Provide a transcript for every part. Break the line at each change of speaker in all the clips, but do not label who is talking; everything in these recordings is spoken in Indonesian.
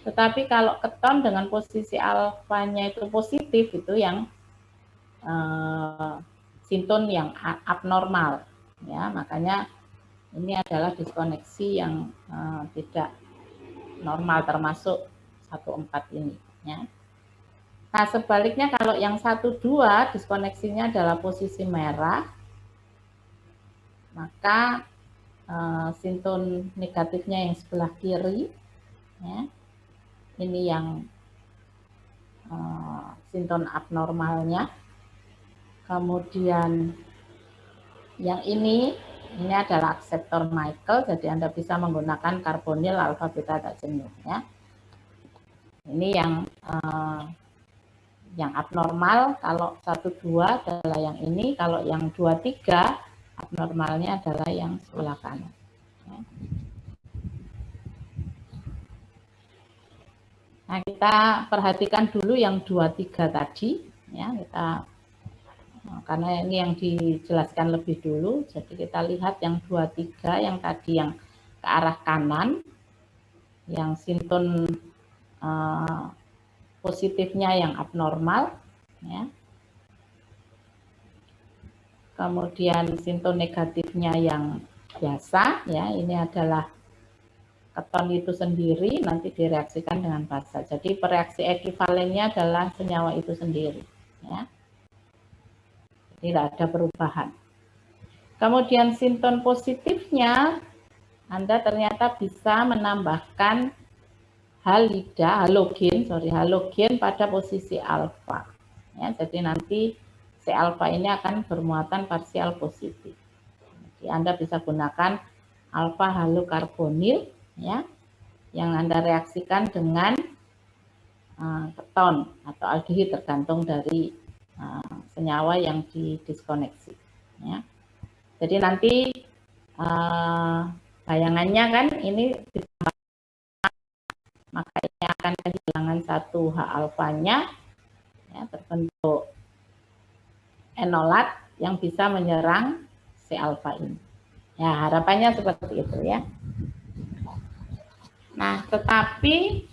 Tetapi kalau keton dengan posisi alfanya itu positif, itu yang sinton yang abnormal, ya. Makanya ini adalah diskoneksi yang tidak normal, termasuk 1,4 ini, ya. Nah, sebaliknya kalau yang 1,2 diskoneksinya adalah posisi merah, maka sinton negatifnya yang sebelah kiri, ya, ini yang sinton abnormalnya. Kemudian yang ini adalah akseptor Michael, jadi Anda bisa menggunakan karbonil alfa beta jenuh, ya. Ini yang abnormal. Kalau 1,2 adalah yang ini, kalau yang 2,3 abnormalnya adalah yang sebelah kanan, ya. Nah, kita perhatikan dulu yang 2,3 tadi, ya. Karena ini yang dijelaskan lebih dulu, jadi kita lihat yang 2,3 yang tadi yang ke arah kanan, yang sinton positifnya yang abnormal, ya. Kemudian sinton negatifnya yang biasa, ya. Ini adalah keton itu sendiri, nanti direaksikan dengan basa. Jadi pereaksi ekivalennya adalah senyawa itu sendiri, ya. Tidak ada perubahan. Kemudian sinton positifnya, Anda ternyata bisa menambahkan halogen pada posisi alfa, ya. Jadi nanti C alfa ini akan bermuatan parsial positif. Jadi Anda bisa gunakan alfa halokarbonil, ya, yang Anda reaksikan dengan keton atau aldehid, tergantung dari senyawa yang didiskoneksi, ya. Jadi nanti bayangannya kan ini maka ini akan kehilangan 1 H alfanya, ya, terbentuk enolat yang bisa menyerang C alfa ini. Ya, harapannya seperti itu, ya. Nah, tetapi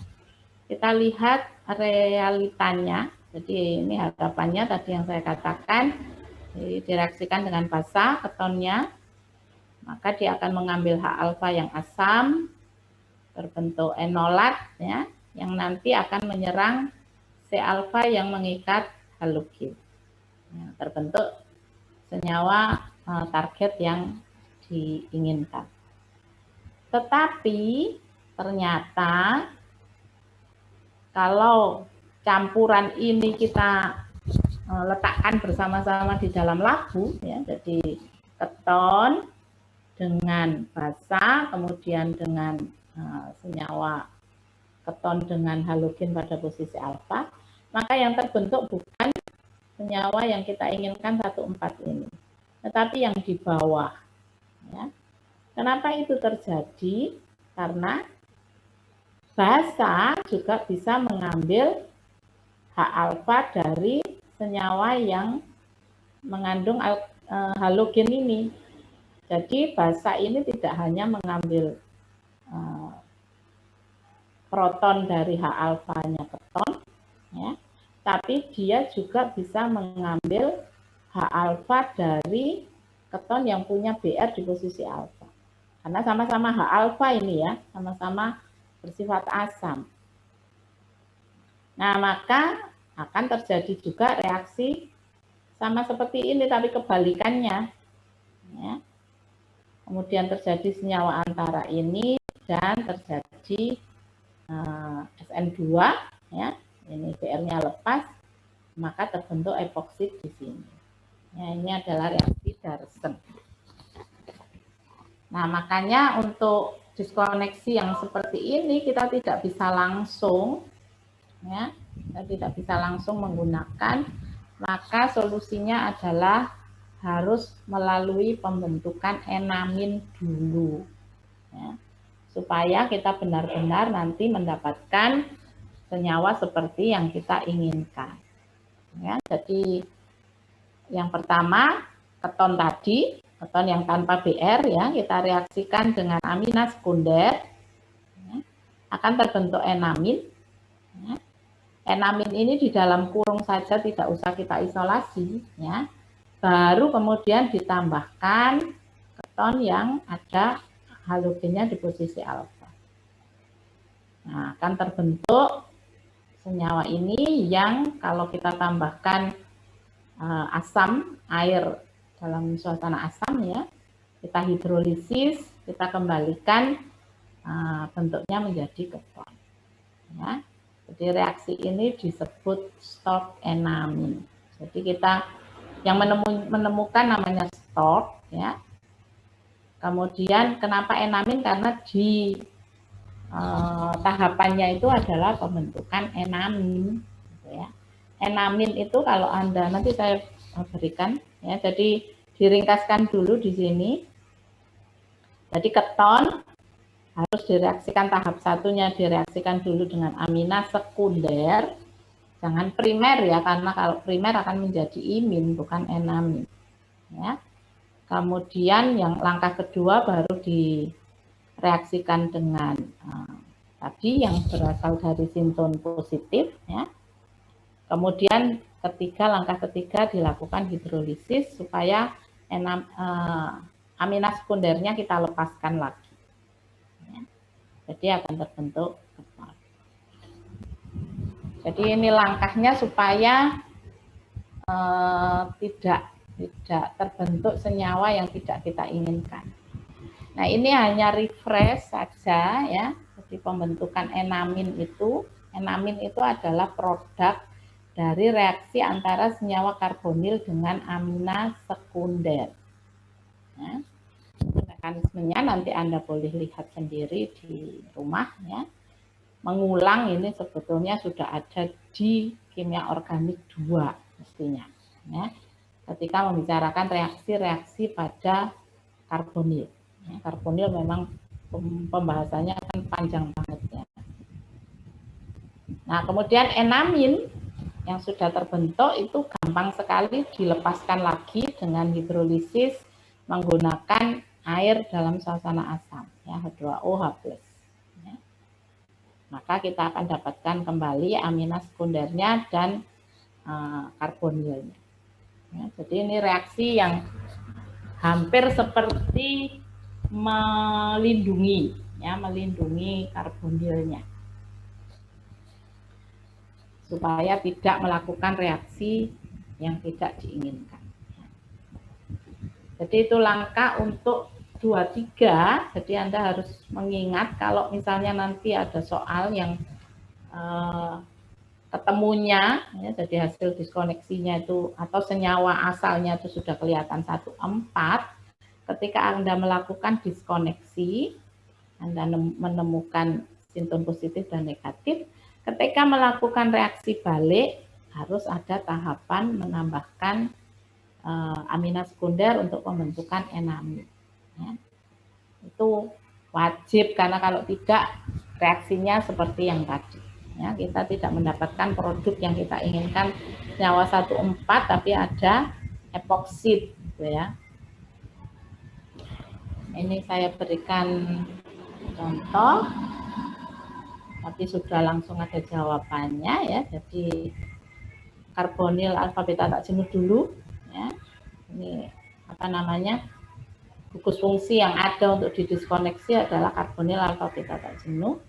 kita lihat realitanya. Jadi ini harapannya tadi yang saya katakan, direaksikan dengan basa ketonnya, maka dia akan mengambil H alfa yang asam, terbentuk enolat, ya, yang nanti akan menyerang C alfa yang mengikat halogen, ya, terbentuk senyawa target yang diinginkan. Tetapi ternyata kalau campuran ini kita letakkan bersama-sama di dalam labu, ya, jadi keton dengan basa, kemudian dengan senyawa keton dengan halogen pada posisi alfa, maka yang terbentuk bukan senyawa yang kita inginkan 1,4 ini, tetapi yang di bawah, ya. Kenapa itu terjadi? Karena basa juga bisa mengambil H alfa dari senyawa yang mengandung halogen ini. Jadi basa ini tidak hanya mengambil proton dari H alfanya keton, ya, tapi dia juga bisa mengambil H alfa dari keton yang punya Br di posisi alfa. Karena sama-sama H alfa ini, ya, sama-sama bersifat asam. Nah, maka akan terjadi juga reaksi sama seperti ini, tapi kebalikannya, ya. Kemudian terjadi senyawa antara ini dan terjadi SN2, ya. Ini Br-nya lepas, maka terbentuk epoksid di sini. Ya, ini adalah reaksi Darsen. Nah, makanya untuk diskoneksi yang seperti ini kita tidak bisa langsung, ya, kita tidak bisa langsung menggunakan, maka solusinya adalah harus melalui pembentukan enamin dulu, ya, supaya kita benar-benar nanti mendapatkan senyawa seperti yang kita inginkan, ya. Jadi yang pertama keton tadi, keton yang tanpa Br, ya, kita reaksikan dengan amina sekunder, ya. akan terbentuk enamin. Ya. Enamin ini di dalam kurung saja, tidak usah kita isolasi, ya. Baru kemudian ditambahkan keton yang ada halogennya di posisi alfa. Nah, akan terbentuk senyawa ini yang kalau kita tambahkan asam, air dalam suasana asam, ya, kita hidrolisis, kita kembalikan bentuknya menjadi keton. Ya. Jadi reaksi ini disebut Stork enamin. Jadi kita yang menemukan namanya Stork, ya. Kemudian kenapa enamin? Karena di tahapannya itu adalah pembentukan enamin. Gitu ya. Enamin itu kalau Anda nanti saya berikan, ya. Jadi diringkaskan dulu di sini. Jadi keton harus direaksikan tahap satunya, direaksikan dulu dengan amina sekunder, jangan primer ya, karena kalau primer akan menjadi imin bukan enamin. Ya. Kemudian yang langkah kedua baru direaksikan dengan tadi yang berasal dari sinton positif, ya. Kemudian langkah ketiga dilakukan hidrolisis supaya amina sekundernya kita lepaskan lagi. Jadi akan terbentuk keton. Jadi ini langkahnya supaya tidak terbentuk senyawa yang tidak kita inginkan. Nah, ini hanya refresh saja, ya. Jadi pembentukan enamin itu adalah produk dari reaksi antara senyawa karbonil dengan amina sekunder. Ya. Mekanismenya nanti Anda boleh lihat sendiri di rumah, ya. Mengulang ini sebetulnya sudah ada di kimia organik 2 mestinya, ya. Ketika membicarakan reaksi-reaksi pada karbonil. Ya, karbonil memang pembahasannya kan panjang banget, ya. Nah, kemudian enamin yang sudah terbentuk itu gampang sekali dilepaskan lagi dengan hidrolisis menggunakan air dalam suasana asam, ya, H2OH+. Ya. Maka kita akan dapatkan kembali amina sekundernya dan karbonilnya. Ya, jadi ini reaksi yang hampir seperti melindungi karbonilnya supaya tidak melakukan reaksi yang tidak diinginkan. Jadi itu langkah untuk 2-3. Jadi Anda harus mengingat kalau misalnya nanti ada soal yang ketemunya, ya, jadi hasil diskoneksinya itu atau senyawa asalnya itu sudah kelihatan 1,4. Ketika Anda melakukan diskoneksi, Anda menemukan sinton positif dan negatif. Ketika melakukan reaksi balik, harus ada tahapan menambahkan amina sekunder untuk pembentukan enamin. Ya. Itu wajib, karena kalau tidak reaksinya seperti yang tadi. Ya, kita tidak mendapatkan produk yang kita inginkan senyawa 1,4 tapi ada epoksid, gitu ya. Ini saya berikan contoh, tapi sudah langsung ada jawabannya, ya. Jadi karbonil alfa beta tak jenuh dulu, ya. Ini apa namanya, gugus fungsi yang ada untuk didiskoneksi adalah karbonil alfa beta tak jenuh.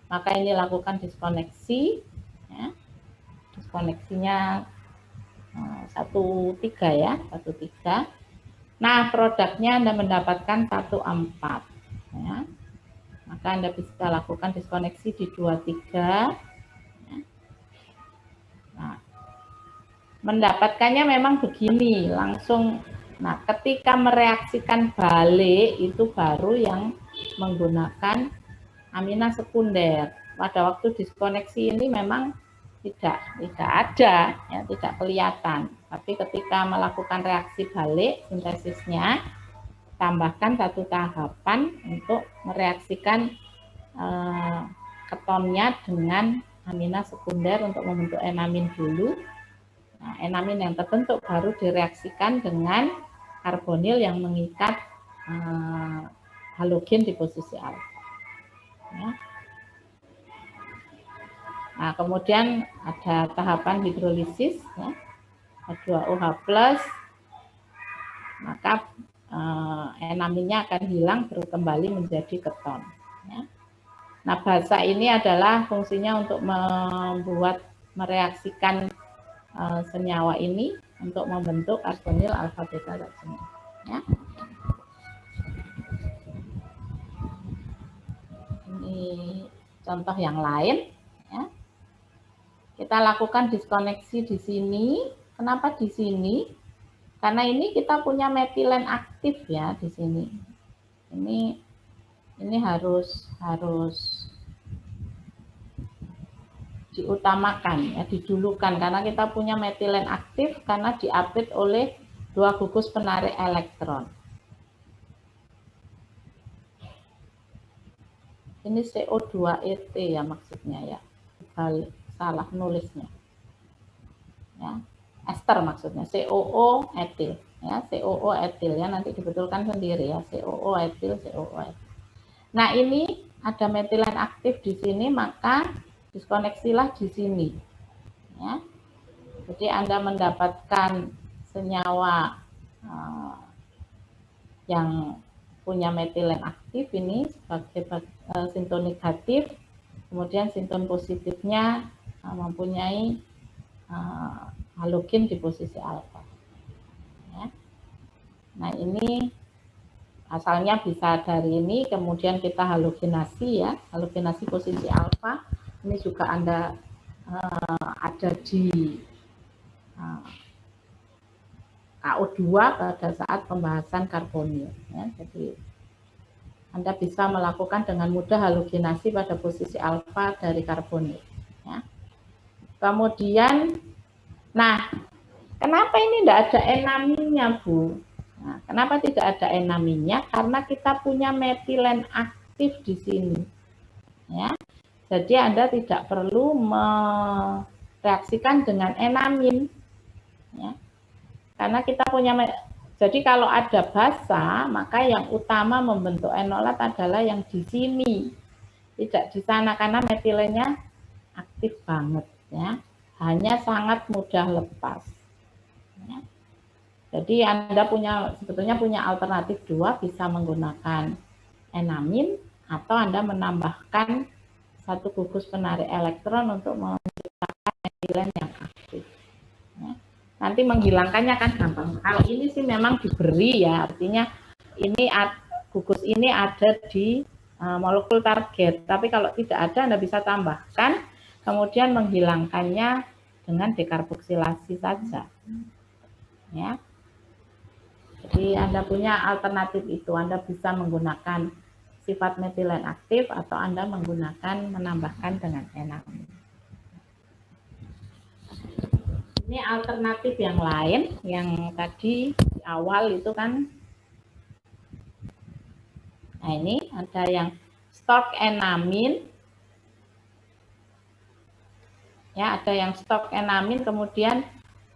Maka ini lakukan diskoneksi, ya. Diskoneksinya 1,3 ya, 1,3. Nah, produknya Anda mendapatkan 1,4, ya. Maka Anda bisa lakukan diskoneksi di 2,3. Ya. Nah, mendapatkannya memang begini, langsung. Nah, ketika mereaksikan balik itu baru yang menggunakan amina sekunder. Pada waktu diskoneksi ini memang tidak ada, ya, tidak kelihatan. Tapi ketika melakukan reaksi balik sintesisnya, tambahkan satu tahapan untuk mereaksikan ketonnya dengan amina sekunder untuk membentuk enamin dulu. Nah, enamin yang terbentuk baru direaksikan dengan karbonil yang mengikat halogen di posisi alfa. Ya. Nah, kemudian ada tahapan hidrolisis, ya, H2OH+, maka enaminnya akan hilang kembali menjadi keton. Ya. Nah, basa ini adalah fungsinya untuk mereaksikan senyawa ini untuk membentuk karbonil alfa beta racemia. Ya. Ini contoh yang lain. Ya. Kita lakukan diskoneksi di sini. Kenapa di sini? Karena ini kita punya metilen aktif ya di sini. Ini harus diutamakan ya, didulukan karena kita punya metilen aktif karena diapit oleh dua gugus penarik elektron. Ini CO2ET ya maksudnya ya. Salah nulisnya. Ya. Ester maksudnya, COO etil ya, COO etil ya, nanti dibetulkan sendiri ya, COO etil, COO etil. Nah, ini ada metilen aktif di sini, maka diskoneksilah di sini ya. Jadi Anda mendapatkan senyawa yang punya metilen aktif ini sebagai sinton negatif, kemudian sinton positifnya mempunyai halogen di posisi alfa. Ya. Nah, ini asalnya bisa dari ini, kemudian kita halogenasi ya, halogenasi posisi alfa. Ini juga Anda ada di KO2 pada saat pembahasan karbonil. Ya. Jadi Anda bisa melakukan dengan mudah halogenasi pada posisi alfa dari karbonil. Ya. Kemudian, nah, kenapa ini tidak ada enaminnya, Bu? Nah, kenapa tidak ada enaminnya? Karena kita punya metilen aktif di sini. Ya. Jadi Anda tidak perlu mereaksikan dengan enamin. Ya. Karena kita punya, jadi kalau ada basa, maka yang utama membentuk enolat adalah yang di sini. Tidak di sana, karena metilennya aktif banget. Ya. Hanya sangat mudah lepas. Ya. Jadi Anda sebetulnya punya alternatif dua, bisa menggunakan enamin atau Anda menambahkan satu gugus penarik elektron untuk menciptakan metilen yang aktif. Ya. Nanti menghilangkannya kan gampang. Kalau ini sih memang diberi ya, artinya ini gugus ini ada di molekul target. Tapi kalau tidak ada Anda bisa tambahkan, kemudian menghilangkannya dengan dekarboksilasi saja. Ya. Jadi Anda punya alternatif itu, Anda bisa menggunakan sifat metilen aktif atau Anda menambahkan dengan enamin. Ini alternatif yang lain, yang tadi di awal itu kan, nah ini ada yang stok enamin, ya ada yang stok enamin, kemudian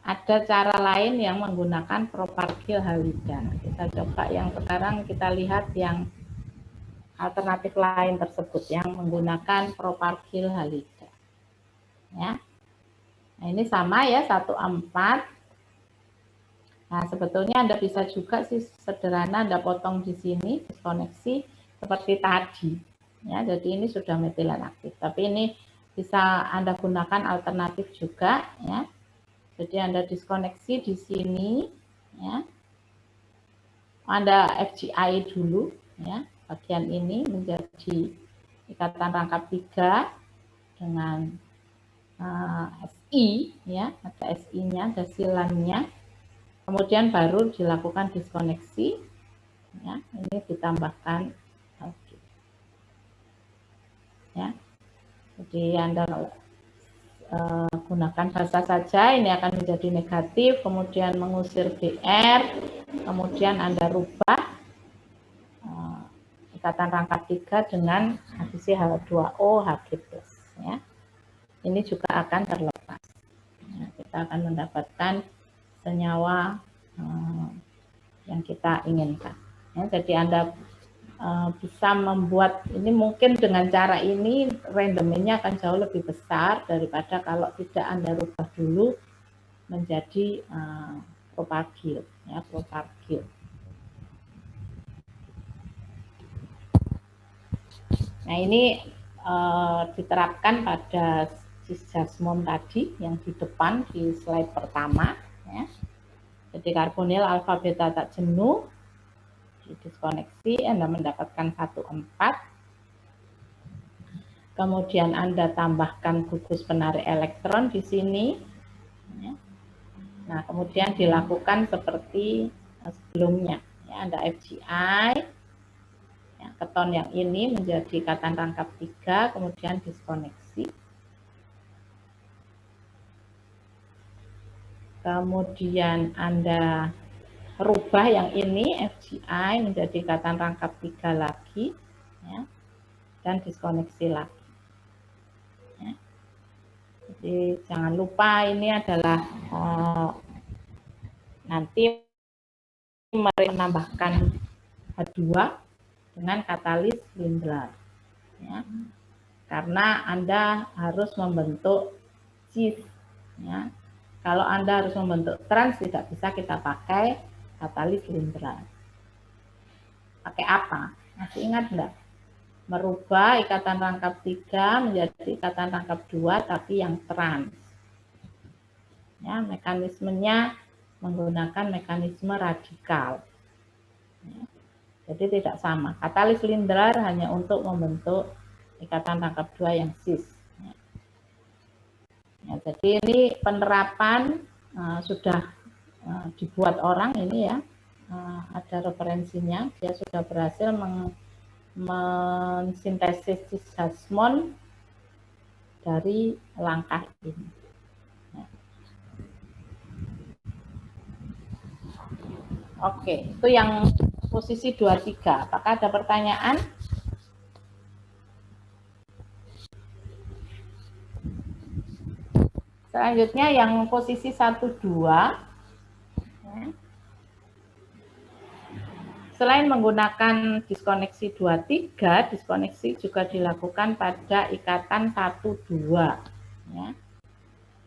ada cara lain yang menggunakan propargil halida. Kita coba yang sekarang kita lihat yang alternatif lain tersebut yang menggunakan propargil halida. Ya. Nah, ini sama ya 1,4. Nah, sebetulnya Anda bisa juga sih sederhana Anda potong di sini diskoneksi seperti tadi. Ya, jadi ini sudah metilen aktif. Tapi ini bisa Anda gunakan alternatif juga ya. Jadi Anda diskoneksi di sini, ya. Anda FGI dulu, ya. Bagian ini menjadi ikatan rangkap 3 dengan SI, ya. Ada SI-nya, ada silannya. Kemudian baru dilakukan diskoneksi, ya. Ini ditambahkan lagi, ya. Jadi Anda gunakan basa saja, ini akan menjadi negatif, kemudian mengusir BR, kemudian Anda rubah ikatan rangkap 3 dengan adisi H2O Hg+. Ya. Ini juga akan terlepas. Ya, kita akan mendapatkan senyawa yang kita inginkan. Ya, jadi Anda bisa membuat ini, mungkin dengan cara ini randomnya akan jauh lebih besar daripada kalau tidak Anda rubah dulu menjadi propagil, ya, propagil. Nah, ini diterapkan pada cis-jasmon tadi yang di depan di slide pertama, ya. Jadi karbonil alfa beta tak jenuh, diskoneksi, Anda mendapatkan 1,4. Kemudian Anda tambahkan gugus penarik elektron di sini. Nah, kemudian dilakukan seperti sebelumnya. Ya, Anda FGI, ya, keton yang ini menjadi ikatan rangkap 3, kemudian diskoneksi. Kemudian Anda rubah yang ini FGI menjadi ikatan rangkap 3 lagi, ya, dan diskoneksi lagi. Ya. Jadi jangan lupa ini adalah nanti menambahkan H2 dengan katalis Lindlar, ya. Karena Anda harus membentuk cis, ya. Kalau Anda harus membentuk trans, tidak bisa kita pakai katalis Lindlar. Pakai apa? Masih ingat enggak? Merubah ikatan rangkap 3 menjadi ikatan rangkap 2 tapi yang trans. Ya, mekanismenya menggunakan mekanisme radikal. Ya, jadi tidak sama. Katalis Lindlar hanya untuk membentuk ikatan rangkap 2 yang cis. Ya, jadi ini penerapan sudah dibuat orang ini, ya, ada referensinya. Dia sudah berhasil mensintesis cis-jasmon dari langkah ini. Ya. Oke, itu yang posisi 23. Apakah ada pertanyaan? Selanjutnya yang posisi 1-2. Ya. Selain menggunakan diskoneksi 2-3, diskoneksi juga dilakukan pada ikatan 1-2. Ya.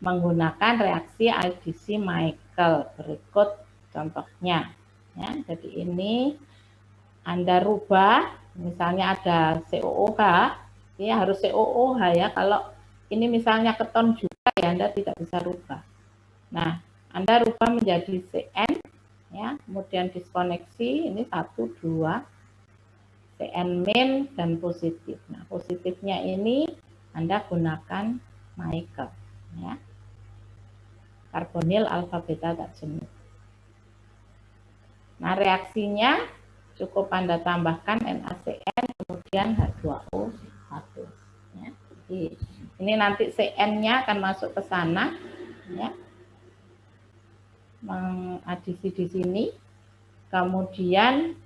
Menggunakan reaksi IDC Michael. Berikut contohnya. Ya, jadi ini Anda rubah, misalnya ada COOH, ya harus COOH ya. Kalau ini misalnya keton juga, ya Anda tidak bisa rubah. Nah, Anda rubah menjadi CN, ya, kemudian diskoneksi, ini 1-2, CN min dan positif. Nah, positifnya ini Anda gunakan Michael, ya. Karbonil alfa beta tak jenuh. Nah, reaksinya cukup Anda tambahkan NaCN, kemudian H2O1. Ya. Jadi, ini nanti CN-nya akan masuk ke sana, ya, mengadisi di sini, kemudian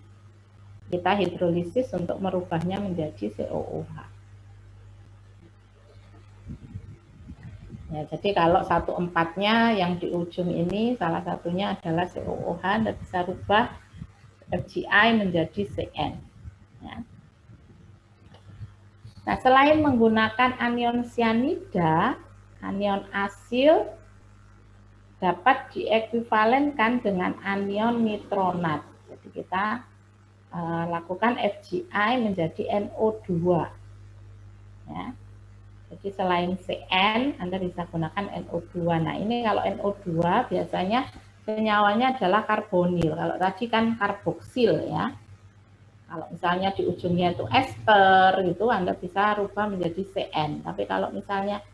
kita hidrolisis untuk merubahnya menjadi COOH. Ya, jadi kalau 1,4-nya yang di ujung ini salah satunya adalah COOH, Anda bisa rubah FGI menjadi CN. Ya. Nah, selain menggunakan anion cyanida, anion asil dapat diekuivalenkan dengan anion nitronat. Jadi kita lakukan FGI menjadi NO2. Ya. Jadi selain CN, Anda bisa gunakan NO2. Nah, ini kalau NO2 biasanya senyawanya adalah karbonil. Kalau tadi kan karboksil, ya. Kalau misalnya di ujungnya itu ester gitu, Anda bisa rubah menjadi CN. Tapi kalau misalnya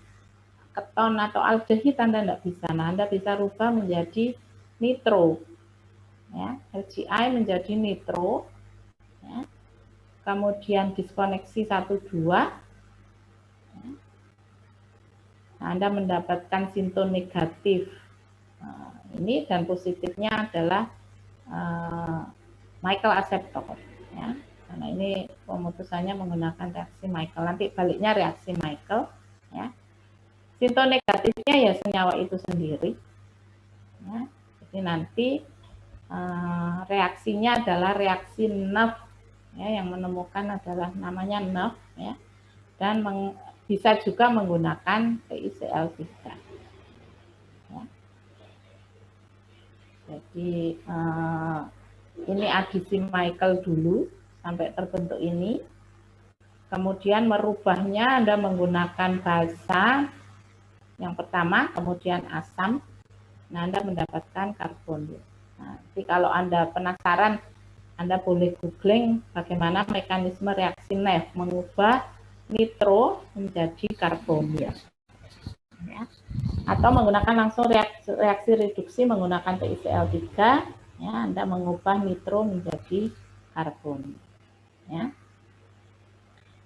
keton atau aldehid Anda tidak bisa. Nah, Anda bisa rubah menjadi nitro. Ya, LGI menjadi nitro. Ya. Kemudian diskoneksi 1-2. Ya. Nah, Anda mendapatkan sinton negatif. Ini dan positifnya adalah Michael aceptor. Ya, karena ini pemutusannya menggunakan reaksi Michael. Nanti baliknya reaksi Michael, ya. Sinton negatifnya ya senyawa itu sendiri. Ya, jadi nanti reaksinya adalah reaksi Neff, ya, yang menemukan adalah namanya Neff ya, dan bisa juga menggunakan TiCl3 ya. Jadi ini adisi Michael dulu sampai terbentuk ini, kemudian merubahnya Anda menggunakan basa yang pertama, kemudian asam. Nah, Anda mendapatkan karbonil. Nah, jadi kalau Anda penasaran, Anda boleh googling bagaimana mekanisme reaksi Neff mengubah nitro menjadi karbonil. Ya. Atau menggunakan langsung reaksi reduksi menggunakan TiCl3, ya, Anda mengubah nitro menjadi karbonil. Ya.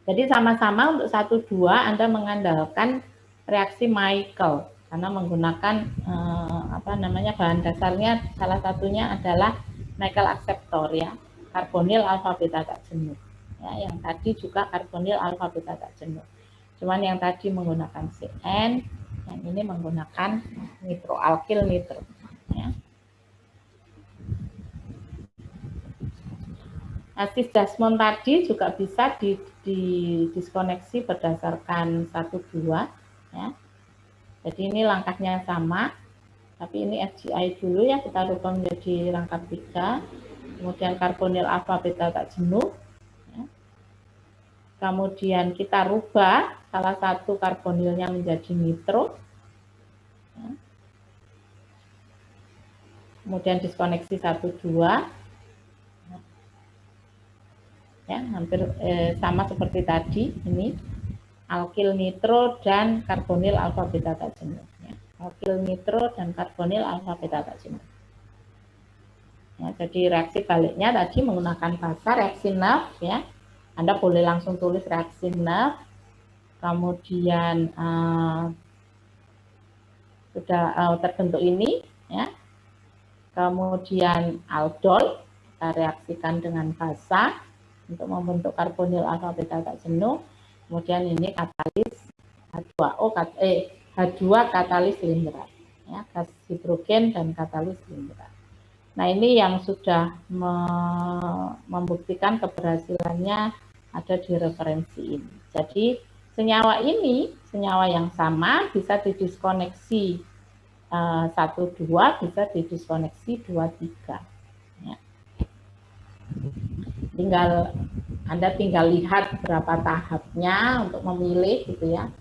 Jadi sama-sama untuk 1,2 Anda mengandalkan reaksi Michael karena menggunakan bahan dasarnya salah satunya adalah Michael akseptor ya, karbonil alfa beta tak jenuh. Ya, yang tadi juga karbonil alfa beta tak jenuh. Cuman yang tadi menggunakan CN, yang ini menggunakan nitroalkil nitro. Ya. Cis Desmond tadi juga bisa didiskoneksi berdasarkan 1,2 ya. Jadi ini langkahnya sama, tapi ini FGI dulu ya, kita rubah menjadi rangkap 3, kemudian karbonil alfa beta tak jenuh ya. Kemudian kita rubah salah satu karbonilnya menjadi nitro ya. Kemudian diskoneksi 1,2 ya, hampir sama seperti tadi, ini alkil nitro dan karbonil alfa beta tak jenuh ya. Alkil nitro dan karbonil alfa beta tak jenuh ya. Jadi reaksi baliknya tadi menggunakan basa reaksi Neff ya. Anda boleh langsung tulis reaksi Neff, kemudian sudah terbentuk ini ya. Kemudian aldol kita reaksikan dengan basa untuk membentuk karbonil alfa beta tak jenuh. Kemudian ini katalis H2 katalis Lindbergh ya, gas hidrogen dan katalis Lindbergh. Nah, ini yang sudah membuktikan keberhasilannya ada di referensi ini. Jadi senyawa ini, senyawa yang sama bisa didiskoneksi 1,2, bisa didiskoneksi 2,3 ya. Anda tinggal lihat berapa tahapnya untuk memilih gitu ya.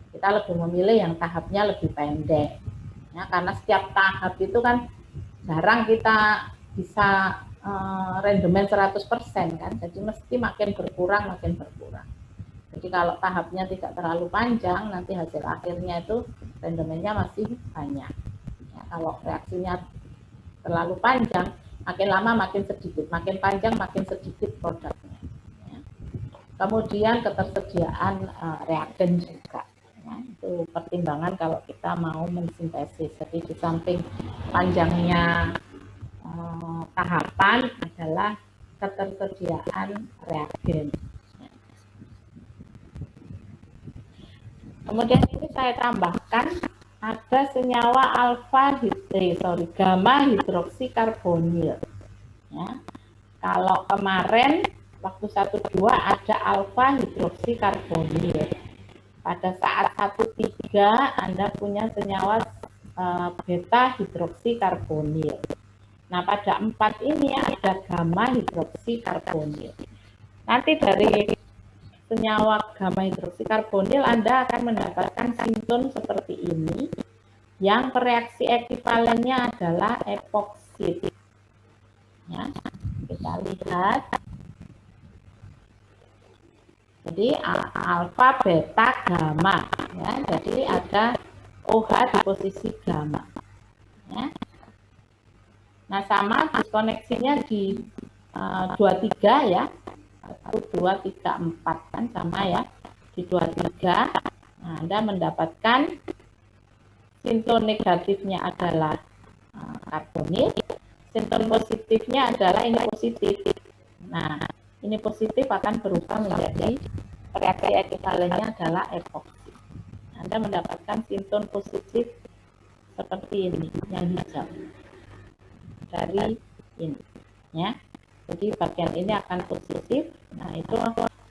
Kita lebih memilih yang tahapnya lebih pendek ya, karena setiap tahap itu kan jarang kita bisa randomen 100% kan, jadi mesti makin berkurang. Jadi kalau tahapnya tidak terlalu panjang, nanti hasil akhirnya itu randomennya masih banyak ya. Kalau reaksinya terlalu panjang, makin lama makin sedikit, makin panjang makin sedikit produknya ya. Kemudian ketersediaan reagen juga ya, itu pertimbangan kalau kita mau mensintesis. Jadi di samping panjangnya tahapan adalah ketersediaan reagen. Kemudian ini saya tambahkan ada senyawa gamma hidroksikarbonil. Ya. Kalau kemarin waktu 1,2 ada alfa hidroksikarbonil. Pada saat 1,3 Anda punya senyawa beta hidroksikarbonil. Nah, pada 4 ini ada gamma hidroksikarbonil. Nanti dari senyawa gamma hidroksikarbonil Anda akan mendapatkan sintun seperti ini yang reaksi ekivalennya adalah epoksid. Ya, kita lihat. Jadi alfa, beta, gamma. Ya, jadi ada OH di posisi gamma. Ya. Nah, sama diskoneksinya di 23 ya. 1, 2, 3, 4 kan sama ya. Di 23, nah, Anda mendapatkan sinton negatifnya adalah karbonil, sinton positifnya adalah ini positif. Nah, ini positif akan berubah menjadi reaksi ekivalennya adalah epoksi. Anda mendapatkan sinton positif seperti ini, yang hijau dari ini, ya. Jadi bagian ini akan positif. Nah, itu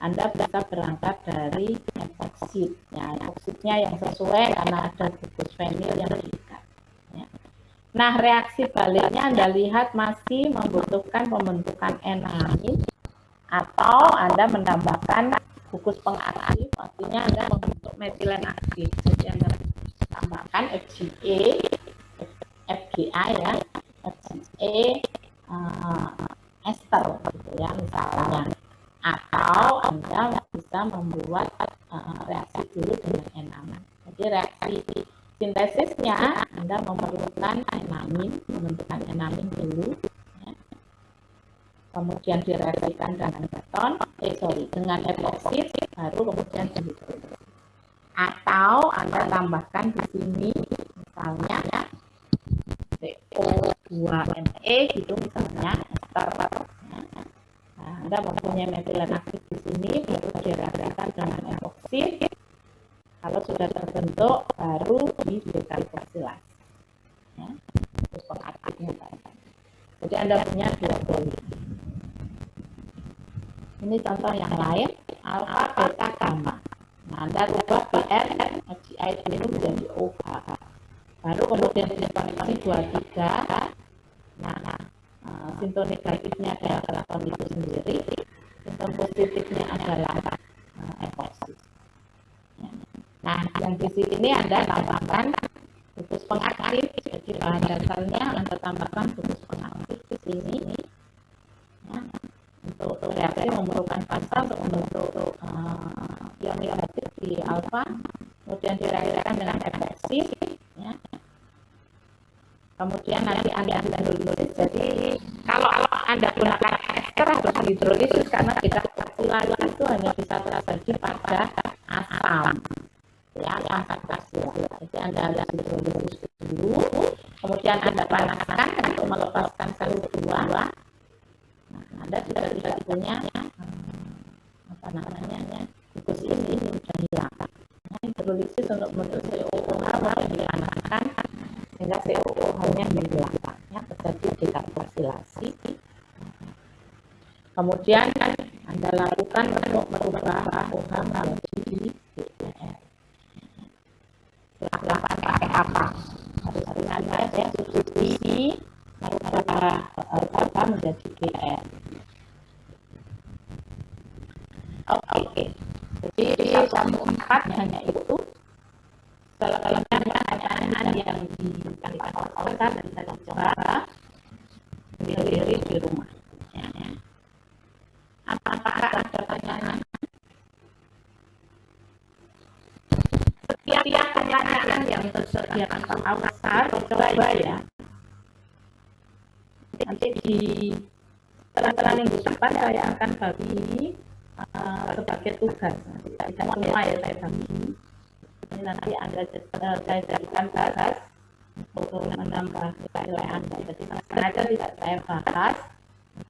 Anda bisa berangkat dari epoxid. Ya, epoxidnya yang sesuai karena ada gugus vinil yang diikat. Ya. Nah, reaksi baliknya Anda lihat masih membutuhkan pembentukan enamin atau Anda menambahkan gugus pengaktif, artinya Anda membentuk metilen aktif. Jadi Anda tambahkan FGA, FGA ya, FGA ester gitu ya misalnya. Atau Anda bisa membuat reaksi dulu dengan enamin. Jadi reaksi sintesisnya Anda memerlukan enamin, pembentukan enamin dulu, ya. Kemudian direaksikan dengan beton, dengan epoksid, baru kemudian dihidrolisis. Atau Anda tambahkan di sini misalnya ya, CO2Me gitu misalnya, ester. Nah, Anda mempunyai metilen aktif di sini, baru direaksikan dengan epoksid. Kalau sudah terbentuk, baru didekarbosilasi. Ya, terus pengaktifnya tadi. Jadi Anda punya dua poli. Ini contoh yang lain, alfa, beta, gamma. Nah, Anda rubah BR, FGI ini menjadi OH. Baru kemudian dikoneksi 23. Nah, sinton negatifnya adalah keraton itu sendiri, sinton positifnya adalah epoxid. Nah, yang di sini Anda tambahkan gugus pengaktif, jadi bahan dasarnya Anda tambahkan gugus pengaktif di sini. Ya, untuk reaksi memerlukan fasa untuk membentuk ion negatif di alfa, kemudian direaksikan dengan epoxid. Ya. Kemudian nanti Anda hidrolisis. Jadi kalau Anda gunakan ester harus hidrolisis karena dekarbosilasi itu hanya bisa terjadi pada asam. Ya, asam pasir. Jadi Anda harus hidrolisis dulu, kemudian Anda panaskan untuk melepaskan CO2. Nah, Anda sudah tidak punya gugus ini sudah hilang. Nah, hidrolisis untuk membentuk COOH yang dipanaskan sehingga COOH-nya hilang. Ya, terjadi dekarbosilasi. Kemudian Anda lakukan untuk merubah OH menjadi BR. Lakukan pakai apa? Harus Anda ya substitusi merubah OH menjadi BR. Oke. Jadi 1,4 hanya itu. Selebihnya pertanyaan yang diberikan oleh dan bisa dicoba sendiri di rumah. Ya. Apakah ada pertanyaan? Setiap pertanyaan yang tersedia tanpa awasar, coba ya. Nanti setelah minggu depan saya akan bagi sebagai tugas. Tidak semua ya saya bagi. Ini nanti saya jadikan tugas untuk menambah nilai Anda. Jadi sengaja tidak saya bahas,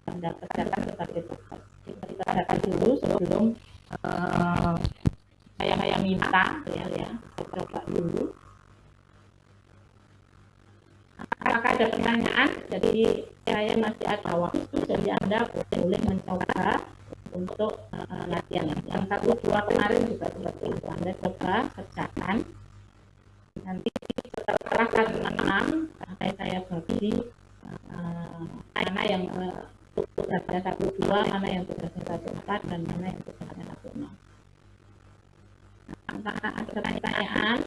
Anda kerjakan sebagai tugas. Kita adakan dulu sebelum saya minta ya, coba dulu. Apakah ada pertanyaan? Jadi saya masih ada waktu, jadi Anda boleh mencoba untuk latihan. Yang 1-2 kemarin juga seperti itu. Anda coba kerjakan. Nanti setelah kelas 6 saya bagi mana yang tugasnya 1-2, mana yang tugasnya 1-4, dan mana yang tugasnya 1-6. Apakah ada pertanyaan?